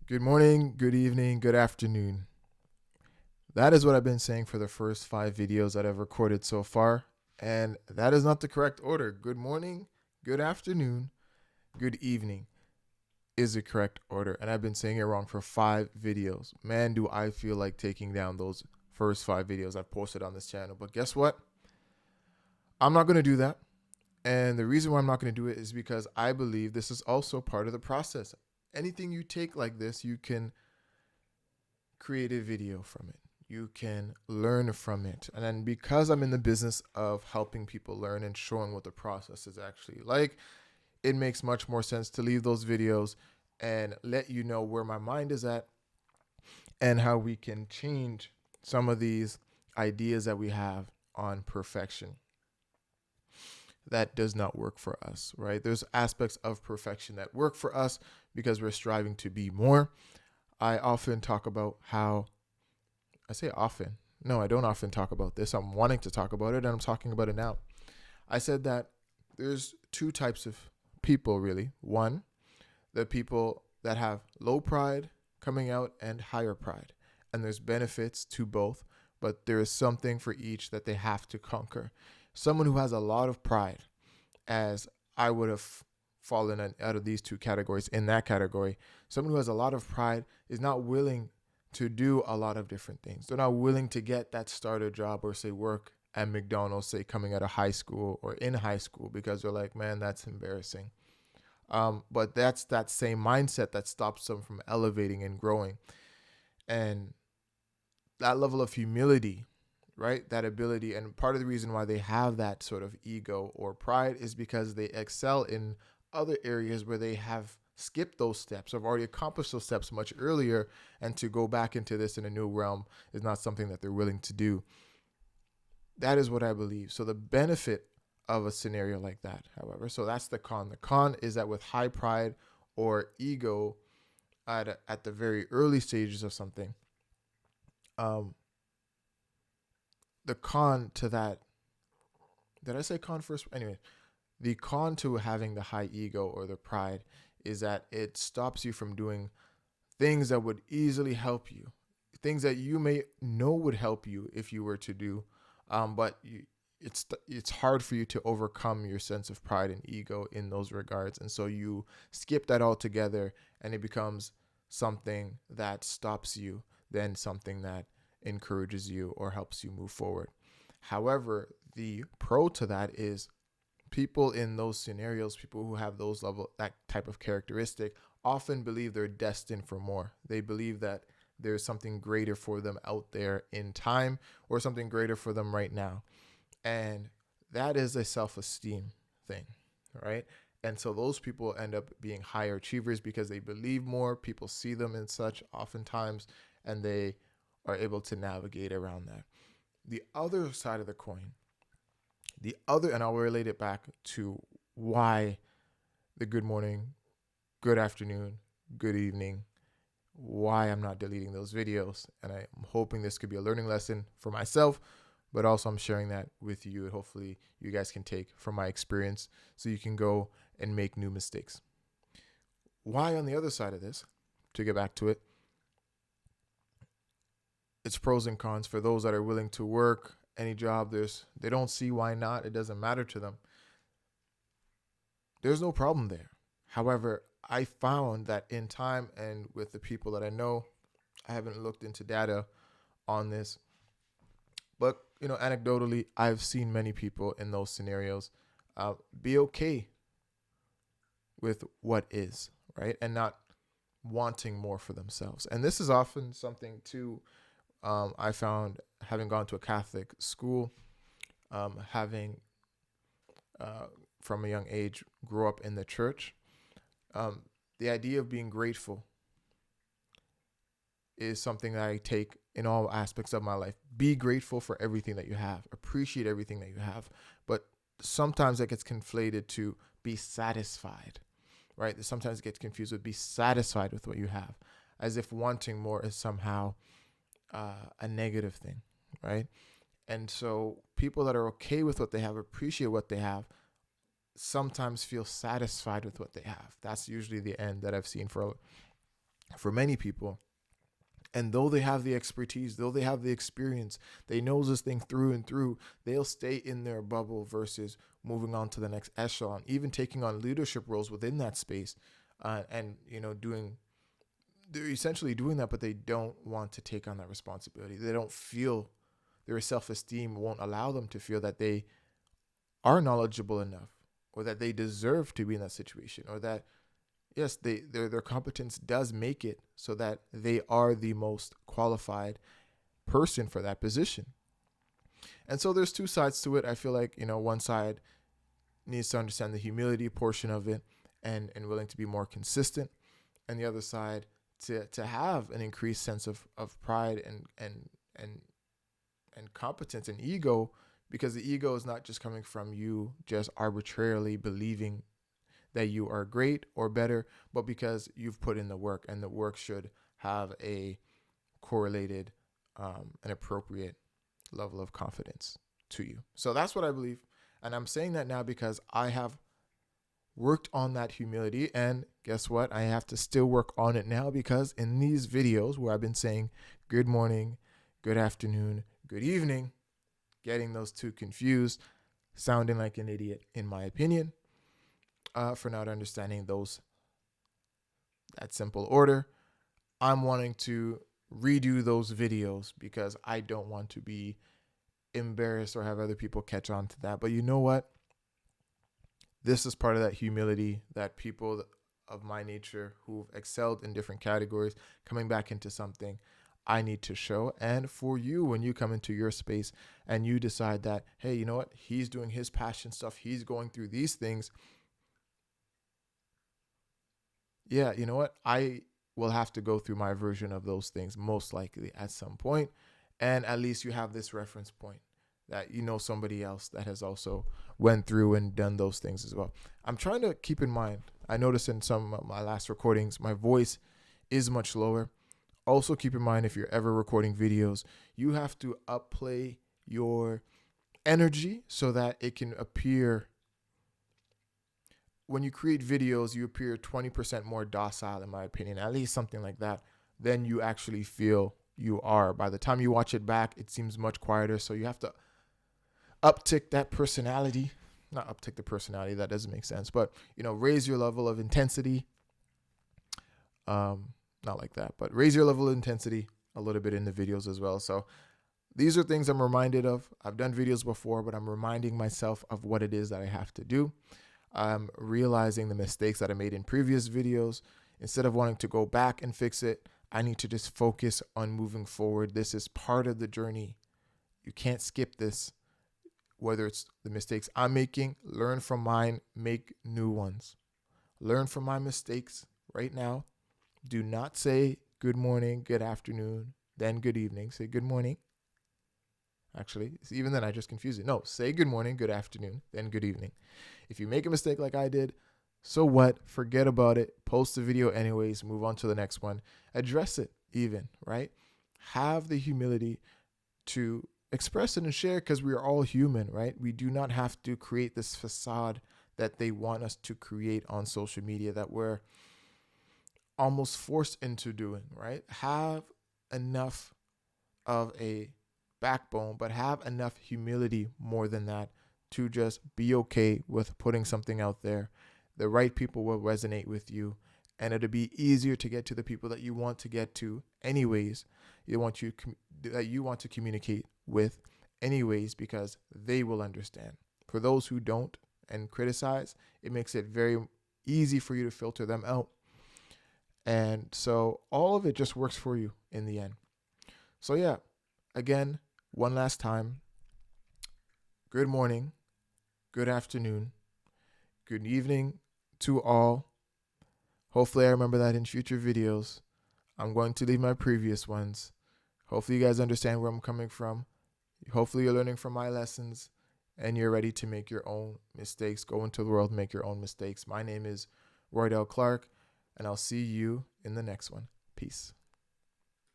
Good morning, good evening, good afternoon. That is what I've been saying for the first 5 videos that I've recorded so far. And that is not the correct order. Good morning, good afternoon, good evening is the correct order. And I've been saying it wrong for 5 videos. Man, do I feel like taking down those first 5 videos I've posted on this channel. But guess what? I'm not going to do that. And the reason why I'm not going to do it is because I believe this is also part of the process. Anything you take like this, you can create a video from it. You can learn from it. And then because I'm in the business of helping people learn and showing what the process is actually like, it makes much more sense to leave those videos and let you know where my mind is at and how we can change some of these ideas that we have on perfection. That does not work for us, right? There's aspects of perfection that work for us because we're striving to be more. I often talk about how I say often. No, I don't often talk about this. I'm wanting to talk about it and I'm talking about it now. I said that there's two types of people, really. One, the people that have low pride coming out and higher pride. And there's benefits to both, but there is something for each that they have to conquer. Someone who has a lot of pride, as I would have fallen out of these two categories, in that category, someone who has a lot of pride is not willing to do a lot of different things. They're not willing to get that starter job or say work at McDonald's, say coming out of high school or in high school, because they're like, man, that's embarrassing. But that's that same mindset that stops them from elevating and growing. And that level of humility, right? That ability. And part of the reason why they have that sort of ego or pride is because they excel in other areas where they have skipped those steps, have already accomplished those steps much earlier. And to go back into this in a new realm is not something that they're willing to do. That is what I believe. So the benefit of a scenario like that, however, so that's the con. The con is that with high pride or ego at the very early stages of something, um, the con to that, did I say con first? Anyway, the con to having the high ego or the pride is that it stops you from doing things that would easily help you, things that you may know would help you if you were to do, but it's hard for you to overcome your sense of pride and ego in those regards, and so you skip that altogether, and it becomes something that stops you than something that encourages you or helps you move forward. However, the pro to that is people in those scenarios, people who have those level, that type of characteristic, often believe they're destined for more. They believe that there's something greater for them out there in time or something greater for them right now. And that is a self-esteem thing, right? And so those people end up being higher achievers because they believe more. People see them and such oftentimes, and they are able to navigate around that. The other side of the coin, and I'll relate it back to why the good morning, good afternoon, good evening, why I'm not deleting those videos. And I'm hoping this could be a learning lesson for myself, but also I'm sharing that with you. And hopefully you guys can take from my experience so you can go and make new mistakes. Why on the other side of this, to get back to it, it's pros and cons for those that are willing to work any job. They don't see why not. It doesn't matter to them. There's no problem there. However, I found that in time and with the people that I know, I haven't looked into data on this, but anecdotally, I've seen many people in those scenarios be okay with what is, right, and not wanting more for themselves. And this is often something too. I found, having gone to a Catholic school, having from a young age grew up in the church. The idea of being grateful is something that I take in all aspects of my life. Be grateful for everything that you have. Appreciate everything that you have. But sometimes that gets conflated to be satisfied, right? Sometimes it gets confused with be satisfied with what you have, as if wanting more is somehow a negative thing, right? And so people that are okay with what they have, appreciate what they have, sometimes feel satisfied with what they have. That's usually the end that I've seen for for many people. And though they have the expertise, though they have the experience, they know this thing through and through, they'll stay in their bubble versus moving on to the next echelon, even taking on leadership roles within that space. And, they're essentially doing that, but they don't want to take on that responsibility. They don't feel, their self-esteem won't allow them to feel that they are knowledgeable enough, or that they deserve to be in that situation, or that yes, their competence does make it so that they are the most qualified person for that position. And so there's two sides to it. I feel like, one side needs to understand the humility portion of it and willing to be more consistent. And the other side to have an increased sense of pride and competence and ego, because the ego is not just coming from you just arbitrarily believing that you are great or better, but because you've put in the work, and the work should have a correlated, an appropriate level of confidence to you. So that's what I believe. And I'm saying that now because I have worked on that humility, and guess what? I have to still work on it now, because in these videos where I've been saying good morning, good afternoon, good evening, getting those two confused, sounding like an idiot in my opinion, for not understanding that simple order. I'm wanting to redo those videos because I don't want to be embarrassed or have other people catch on to that. But you know what? This is part of that humility that people of my nature who've excelled in different categories coming back into something I need to show. And for you, when you come into your space and you decide that, hey, you know what? He's doing his passion stuff. He's going through these things. Yeah, you know what? I will have to go through my version of those things most likely at some point. And at least you have this reference point that somebody else that has also went through and done those things as well. I'm trying to keep in mind, I noticed in some of my last recordings, my voice is much lower. Also keep in mind, if you're ever recording videos, you have to upplay your energy so that it can appear. When you create videos, you appear 20% more docile, in my opinion, at least something like that, than you actually feel you are. By the time you watch it back, it seems much quieter. So you have to uptick that personality. Not uptick the personality, that doesn't make sense, but raise your level of intensity. Not like that, but raise your level of intensity a little bit in the videos as well. So these are things I'm reminded of. I've done videos before, but I'm reminding myself of what it is that I have to do. I'm realizing the mistakes that I made in previous videos. Instead of wanting to go back and fix it, I need to just focus on moving forward. This is part of the journey. You can't skip this. Whether it's the mistakes I'm making, learn from mine, make new ones. Learn from my mistakes right now. Do not say good morning, good afternoon, then good evening. Say good morning. Actually, even then I just confuse it. No, say good morning, good afternoon, then good evening. If you make a mistake like I did, so what? Forget about it. Post the video anyways. Move on to the next one. Address it even, right? Have the humility to express it and share, because we are all human, right? We do not have to create this facade that they want us to create on social media that we're almost forced into doing, right? Have enough of a backbone, but have enough humility more than that to just be okay with putting something out there. The right people will resonate with you, and it'll be easier to get to the people that you want to get to anyways. That you want to communicate with anyways, because they will understand. For those who don't and criticize, it makes it very easy for you to filter them out. And so all of it just works for you in the end. So yeah, again, one last time, good morning, good afternoon, good evening to all. Hopefully I remember that in future videos. I'm going to leave my previous ones. Hopefully you guys understand where I'm coming from. Hopefully you're learning from my lessons and you're ready to make your own mistakes. Go into the world, make your own mistakes. My name is Roydell Clarke, and I'll see you in the next one. Peace.